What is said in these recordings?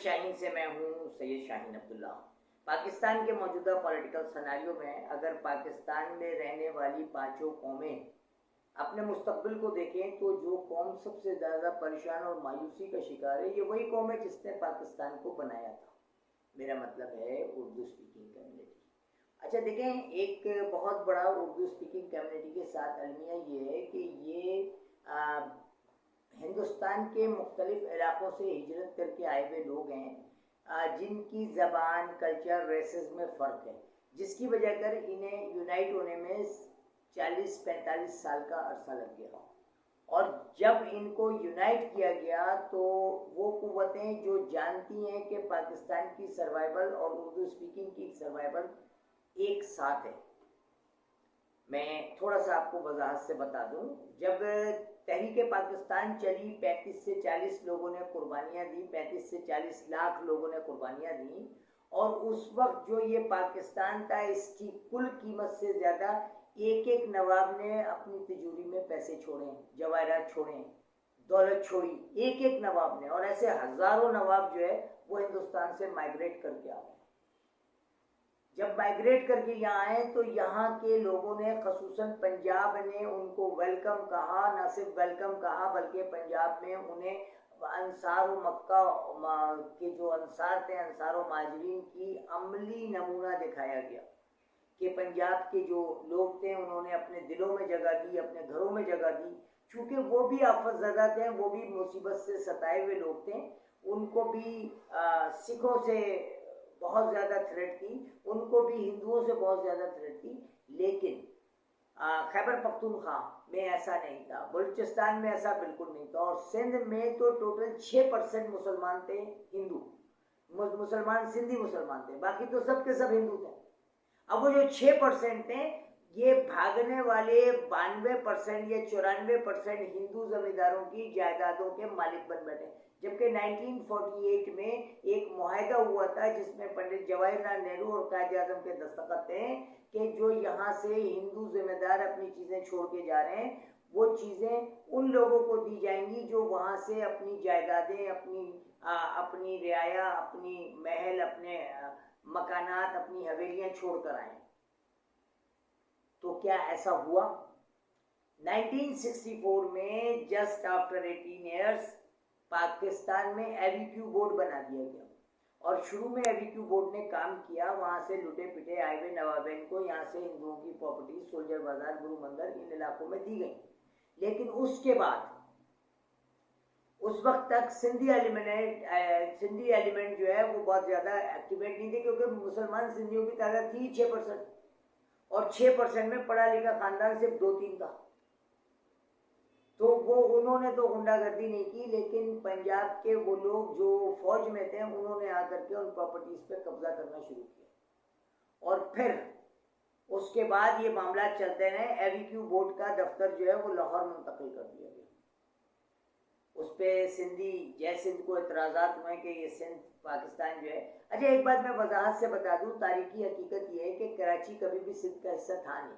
शाहीन से मैं हूँ सैयद शाहीन अब्दुल्ला। पाकिस्तान के मौजूदा पॉलिटिकल सिनेरियो में अगर पाकिस्तान में रहने वाली पांचों कौमें अपने मुस्तकबिल को देखें तो जो कौम सबसे ज़्यादा परेशान और मायूसी का शिकार है, ये वही कौम है जिसने पाकिस्तान को बनाया था। मेरा मतलब है उर्दू स्पीकिंग कम्युनिटी। अच्छा देखें, एक बहुत बड़ा उर्दू स्पीकिंग कम्युनिटी के साथ अलमिया ये है कि ये हिंदुस्तान के मुख्तलिफ इलाक़ों से हिजरत करके आए हुए लोग हैं, जिनकी ज़बान, कल्चर, रेसेस में फ़र्क है, जिसकी वजह कर इन्हें यूनाइट होने में 40-45 साल का अरसा लग गया। और जब इनको यूनाइट किया गया तो वो कुव्वतें जो जानती हैं कि पाकिस्तान की सर्वाइवल और उर्दू स्पीकिंग की सर्वाइवल एक साथ है। मैं थोड़ा सा आपको वजाहत से बता दूं, जब तहरीक पाकिस्तान चली 35 से 40 लोगों ने कुर्बानियाँ दी, 35 से 40 लाख लोगों ने कुर्बानियाँ दी। और उस वक्त जो ये पाकिस्तान था, इसकी कुल कीमत से ज़्यादा एक एक नवाब ने अपनी तिजोरी में पैसे छोड़े, जवाहरात छोड़े, दौलत छोड़ी, एक एक नवाब ने। और ऐसे हज़ारों नवाब जो है वो हिंदुस्तान से माइग्रेट करके आ गए। जब माइग्रेट करके यहाँ आए तो यहाँ के लोगों ने, खसूसन पंजाब ने, उनको वेलकम कहा। न सिर्फ वेलकम कहा बल्कि पंजाब में उन्हें अंसार व मक्का के जो अंसार थे, अंसार व माजरीन की अमली नमूना दिखाया गया कि पंजाब के जो लोग थे उन्होंने अपने दिलों में जगह दी, अपने घरों में जगह दी। चूँकि वो भी आफतज़दा थे, वो भी मुसीबत से सताए हुए लोग थे, उनको भी सिखों से बहुत ज़्यादा थ्रेट थी, उनको भी हिंदुओं से बहुत ज़्यादा थ्रेट थी। लेकिन खैबर पख्तूनख्वा में ऐसा नहीं था, बलूचिस्तान में ऐसा बिल्कुल नहीं था। और सिंध में तो टोटल 6% मुसलमान थे, हिंदू मुसलमान, सिंधी मुसलमान थे, बाकी तो सब के सब हिंदू थे। अब वो जो 6% थे, ये भागने वाले 92% या 94% हिंदू जमींदारों की जायदादों के मालिक बन बैठे। जबकि 1948 में एक मुआहदा हुआ था जिसमें पंडित जवाहरलाल नेहरू और कायद आजम के दस्तखत थे कि जो यहाँ से हिंदू जिम्मेदार अपनी चीज़ें छोड़ के जा रहे हैं, वो चीज़ें उन लोगों को दी जाएंगी जो वहाँ से अपनी जायदादें, अपनी रियाया, अपनी महल, अपने मकानात, अपनी हवेलियाँ छोड़ कर आए। तो क्या ऐसा हुआ? 1964 में जस्ट आफ्टर 18 ईयर्स पाकिस्तान में एवीक्यू बोर्ड बना दिया गया। और शुरू में एवीक्यू बोर्ड ने काम किया, वहाँ से लुटे पिटे आए हुए नवाबैन को यहाँ से हिंदुओं की प्रॉपर्टी सोल्जर बाजार, गुरु मंदिर, इन इलाकों में दी गई। लेकिन उसके बाद उस वक्त तक सिंधी एलिमेंट जो है वो बहुत ज़्यादा एक्टिवेट नहीं थे, क्योंकि मुसलमान सिंधियों की तादाद थी 6%, और 6% में पढ़ा लिखा खानदान सिर्फ 2-3 था। तो वो उन्होंने तो गुंडागर्दी नहीं की, लेकिन पंजाब के वो लोग जो फौज में थे उन्होंने आकर के उन प्रॉपर्टीज पे कब्जा करना शुरू किया। और फिर उसके बाद ये मामला चलते रहे। एवीक्यू बोर्ड का दफ्तर जो है वो लाहौर मुंतकिल कर दिया गया। उस पर सिंधी जय सिंध को एतराज़ात हुए कि ये सिंध पाकिस्तान जो है। अच्छा, एक बात मैं वजाहत से बता दूं, तारीखी हकीकत ये है कि कराची कभी भी सिंध का हिस्सा था नहीं।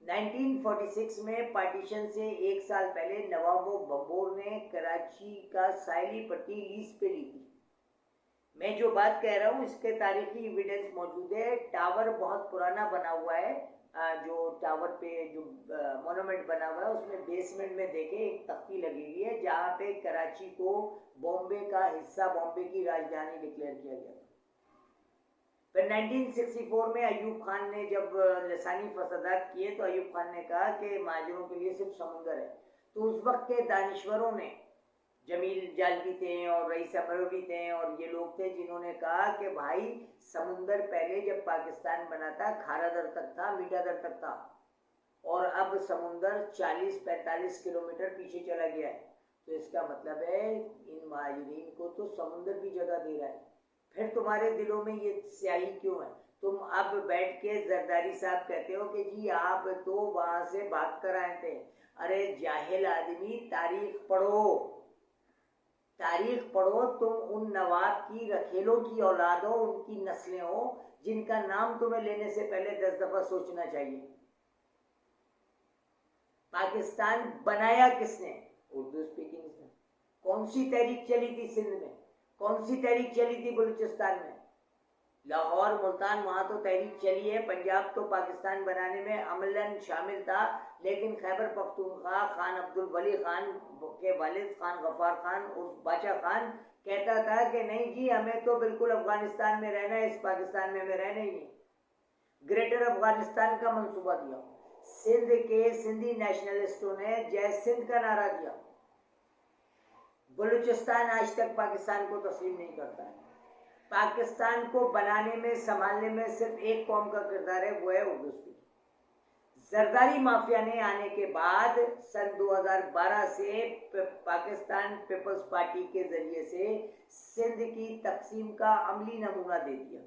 1946 में पार्टीशन से एक साल पहले नवाब बंबोर ने कराची का साइली पट्टी लीज पे ली थी। मैं जो बात कह रहा हूँ इसके तारीखी एविडेंस मौजूद है। टावर बहुत पुराना बना हुआ है, जो टावर पे जो मोनूमेंट बना हुआ है उसमें बेसमेंट में देखे एक तख्ती लगी हुई है जहाँ पे कराची को बॉम्बे का हिस्सा, बॉम्बे की राजधानी डिक्लेयर किया गया। फिर 1964 में अयूब खान ने जब लसानी फसादात किए तो अयूब खान ने कहा कि महाजरों के लिए सिर्फ समुंदर है। तो उस वक्त के दानिश्वरों ने, जमील जालवी थे और रईस अमरवी थे और ये लोग थे जिन्होंने कहा कि भाई समुंदर पहले जब पाकिस्तान बना था खारा दर तक था, मीठा दर तक था, और अब समुंदर 40-45 किलोमीटर पीछे चला गया है। तो इसका मतलब है इन महाजरीन को तो समुंदर भी जगह दे रहा है। फिर तुम्हारे दिलों में ये स्याही क्यों है? तुम अब बैठ के जरदारी साहब कहते हो कि जी आप तो वहां से भाग कर आए थे। अरे जाहिल आदमी, तारीख पढ़ो, तारीख पढ़ो। तुम उन नवाब की रखेलों की औलाद हो, उनकी नस्लें हो, जिनका नाम तुम्हें लेने से पहले 10 दफा सोचना चाहिए। पाकिस्तान बनाया किसने? उर्दू स्पीकिंग ने। कौन सी तहरीक चली थी सिंध में? कौन सी तहरीक चली थी बलूचिस्तान में? लाहौर, मुल्तान, वहां तो तहरीक चली है। पंजाब तो पाकिस्तान बनाने में अमलन शामिल था, लेकिन खैबर पख्तूनख्वा खान अब्दुल वली खान के वालिद खान गफ्फार खान उर्फ बाचा खान कहता था कि नहीं जी, हमें तो बिल्कुल अफगानिस्तान में रहना है, इस पाकिस्तान में हमें रहना ही नहीं। ग्रेटर अफगानिस्तान का मंसूबा दिया। सिंध के सिंधी नेशनलिस्टों ने जय सिंध का नारा दिया। बलूचिस्तान आज तक पाकिस्तान को तस्लीम नहीं करता है। पाकिस्तान को बनाने में, संभालने में सिर्फ एक कौम का किरदार है, वो है उर्दू स्पीकिंग। जरदारी माफिया ने आने के बाद सन 2012 से पाकिस्तान पीपल्स पार्टी के जरिए से सिंध की तकसीम का अमली नमूना दे दिया।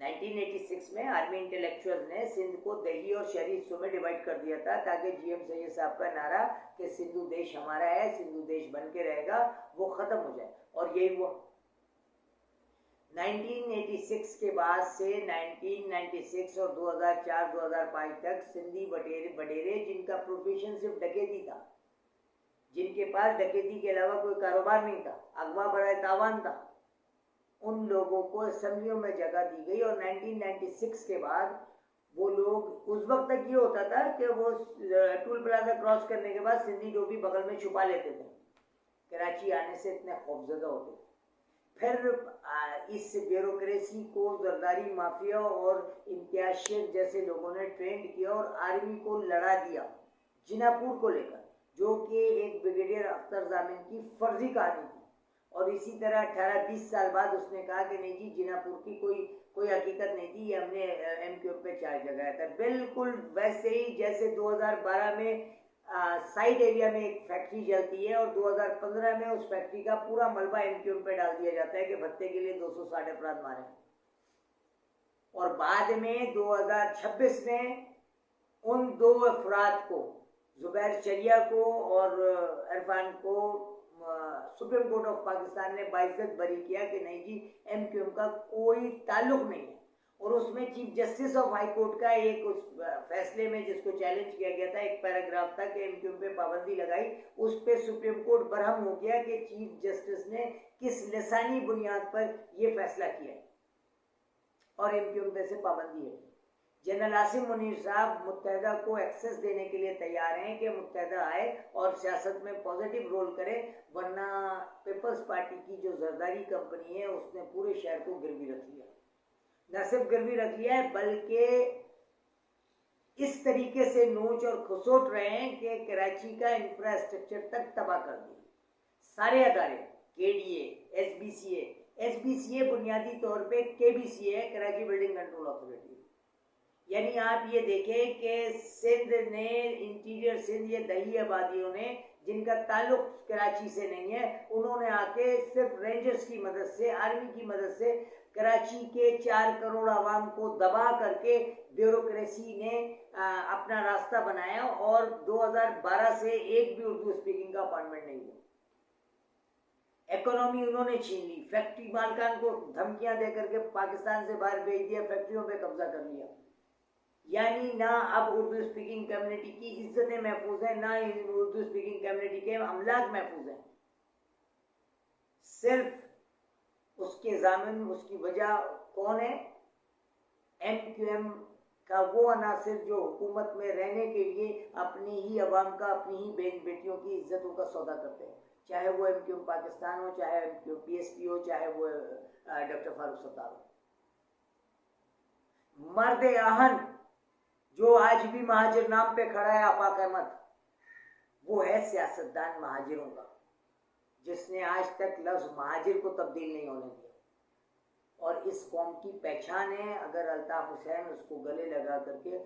1986 में आर्मी इंटेलेक्चुअल्स ने सिंध को दही और शहरी हिस्सों में डिवाइड कर दिया था, ताकि जीएम सैयद साहब का नारा कि सिंधु देश हमारा है, सिंधु देश बन के रहेगा, वो खत्म हो जाए, और यही हुआ। 1986 के बाद से 1996 और 2004-2005 तक सिंधी बटेरे जिनका प्रोफेशन सिर्फ डकैती था, जिनके पास डकैती के अलावा कोई कारोबार नहीं था, अगवा बराए तावान था, उन लोगों को असेंबलियों में जगह दी गई। और 1996 के बाद वो लोग, उस वक्त तक ये होता था कि वो टूल प्लाजा क्रॉस करने के बाद सिंधी डोबी बगल में छुपा लेते थे, कराची आने से इतने खौफजदा होते थे। फिर इस ब्यूरोक्रेसी को जरदारी माफिया और इम्तियाज शेख जैसे लोगों ने ट्रेंड किया और आर्मी को लड़ा दिया जिनापुर को लेकर, जो कि एक ब्रिगेडियर अख्तर जामिन की फर्जी कहानी थी। और इसी तरह 18-20 साल बाद उसने कहा कि नहीं जी, जिनापुर की कोई हकीकत नहीं थी, ये हमने एमक्यू पे चार्ज लगाया था। बिल्कुल वैसे ही जैसे 2012 में साइड एरिया में एक फैक्ट्री जलती है और 2015 में उस फैक्ट्री का पूरा मलबा एमक्यू पे डाल दिया जाता है कि भत्ते के लिए 260 अफराद मारे, और बाद में 2026 में उन 2 अफराद को, जुबैर चरिया को और इरफान को, सुप्रीम कोर्ट ऑफ पाकिस्तान ने बाइज्जत बरी किया कि नहीं जी, एमक्यूएम का कोई ताल्लुक नहीं है। और उसमें chief justice of high court का एक उस फैसले में, जिसको चैलेंज किया गया था, एक पैराग्राफ था कि एमक्यूएम पे पाबंदी लगाई, उस पे सुप्रीम कोर्ट बरहम हो गया कि चीफ जस्टिस ने किस लिसानी बुनियाद पर यह फैसला किया और एमक्यूएम पे से पाबंदी है। जनरल आसिम मुनीर साहब मुत्तहदा को एक्सेस देने के लिए तैयार हैं कि मुत्तहदा आए और सियासत में पॉजिटिव रोल करे, वरना पीपल्स पार्टी की जो जरदारी कंपनी है उसने पूरे शहर को गिरवी रख लिया। न सिर्फ गिरवी रख लिया है, बल्कि इस तरीके से नोच और खसोट रहे हैं कि कराची का इंफ्रास्ट्रक्चर तक तबाह कर दिया। सारे अदारे, केडीए, एसबीसीए बुनियादी तौर पे केबीसीए है, कराची बिल्डिंग कंट्रोल अथॉरिटी। यानी आप ये देखें कि सिंध ने, इंटीरियर सिंध, ये दही आबादियों ने, जिनका ताल्लुक कराची से नहीं है, उन्होंने आके सिर्फ रेंजर्स की मदद से, आर्मी की मदद से कराची के 4 करोड़ आवाम को दबा करके ब्यूरोक्रेसी ने अपना रास्ता बनाया। और 2012 से एक भी उर्दू स्पीकिंग का अपॉइंटमेंट नहीं हुआ। इकोनॉमी उन्होंने छीन ली, फैक्ट्री मालकान को धमकियां देकर के पाकिस्तान से बाहर भेज दिया, फैक्ट्रियों पे कब्जा कर लिया। यानी ना अब उर्दू स्पीकिंग कम्युनिटी की इज्जतें महफूज हैं, ना उर्दू स्पीकिंग कम्युनिटी के अमलाक महफूज हैं। सिर्फ उसके जामिन, उसकी वजह कौन है? एमक्यूएम का वो अनासिर जो हुकूमत में रहने के लिए अपनी ही अवाम का, अपनी ही बहन बेटियों की इज्जतों का सौदा करते हैं, चाहे वो एमक्यूएम पाकिस्तान हो, चाहे एमक्यूएम पीएसपी हो, चाहे वो डॉक्टर फारूक सत्तार हो। मर्द आहन जो आज भी महाजिर नाम पे खड़ा है, आफाक अहमद, वो है सियासतदान महाजिरों का, जिसने आज तक लफ्ज महाजिर को तब्दील नहीं होने दिया। और इस कौम की पहचान है, अगर अल्ताफ हुसैन उसको गले लगा करके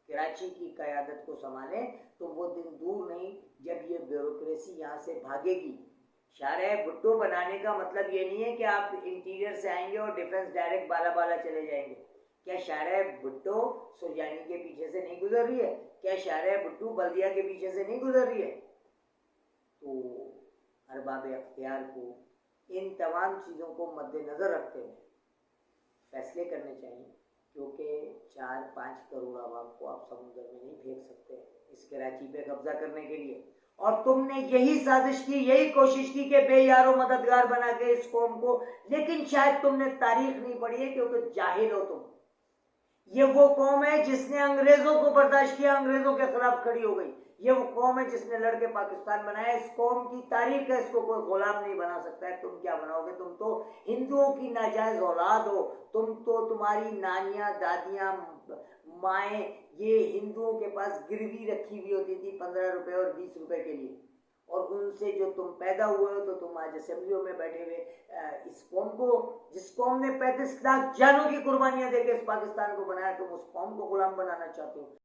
कराची की क़यादत को संभाले तो वो दिन दूर नहीं जब ये ब्यूरोक्रेसी यहाँ से भागेगी। शाहराह भुट्टो बनाने का मतलब ये नहीं है कि आप इंटीरियर से आएंगे और डिफेंस डायरेक्ट बाला बाला चले जाएंगे। क्या शाहराह भुट्टो सुरजानी के पीछे से नहीं गुजर रही है? क्या शाहराह भुट्टो बल्दिया के पीछे से नहीं गुजर रही है? तो अरबाब अख्तियार को इन तमाम चीज़ों को मद्देनज़र रखते हुए फैसले करने चाहिए, क्योंकि 4-5 करोड़ आवाम को आप समुद्र में नहीं फेंक सकते इस कराची पे कब्जा करने के लिए। और तुमने यही साजिश की, यही कोशिश की कि बेयारो मददगार बना के इस कौम को, लेकिन शायद तुमने तारीख नहीं पढ़ी है क्योंकि जाहिल हो तुम। ये वो कौम है जिसने अंग्रेजों को बर्दाश्त किया, अंग्रेजों के खिलाफ खड़ी हो गई। ये वो कौम है जिसने लड़के पाकिस्तान बनाया। इस कौम की तारीख है, इसको कोई गुलाम नहीं बना सकता है। तुम क्या बनाओगे? तुम तो हिंदुओं की नाजायज औलाद हो। तुम तो, तुम्हारी नानियां, दादियां, माएँ, ये हिंदुओं के पास गिरवी रखी हुई होती थी 15 रुपए और 20 रुपए के लिए, और उनसे जो तुम पैदा हुए हो, तो तुम आज असेंबलियों में बैठे हुए इस कौम को, जिस कौम ने 35 लाख जानों की कुर्बानियां देकर इस पाकिस्तान को बनाया, तुम उस कौम को गुलाम बनाना चाहते हो।